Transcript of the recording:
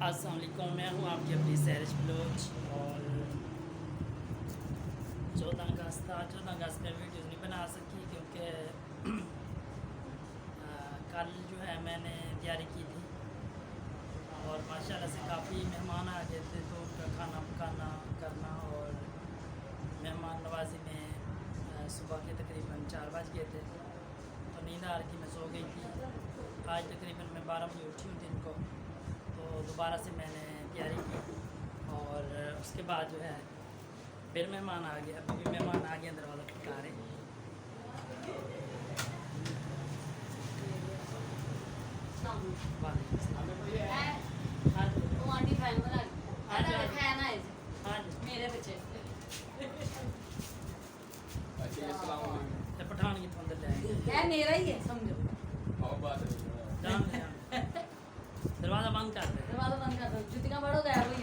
अस्सलाम वालेकुम, मैं हूँ आपकी अपनी सैरिश बलोच। और 14 अगस्त में वीडियोज़ नहीं बना सकी क्योंकि कल जो है मैंने तैयारी की थी और माशाल्लाह से काफ़ी मेहमान आ गए थे, तो उनका खाना पकाना करना और मेहमान नवाजी में सुबह के तकरीबन 4 बज गए थे, तो नींद आ रही थी, मैं सो गई थी। आज तकरीबन मैं 12 बजे उठी हूँ दिन को, तो दोबारा से मैंने तैयारी की और उसके बाद जो है फिर मेहमान आ गया। अभी भी मेहमान आ गए, दरवाज़ा खटका रहे। वालेकुम अस्सलाम। हाँ जी, हाँ जी। मेरे बच्चे ते पठान की अंदर जाएंगे। है मेरा ही है समझो। जान दे, जान दे। दरवाज़ा बंद कर दे। दरवाजा बंद कर दो, जुतियां बड़ो गायब हुई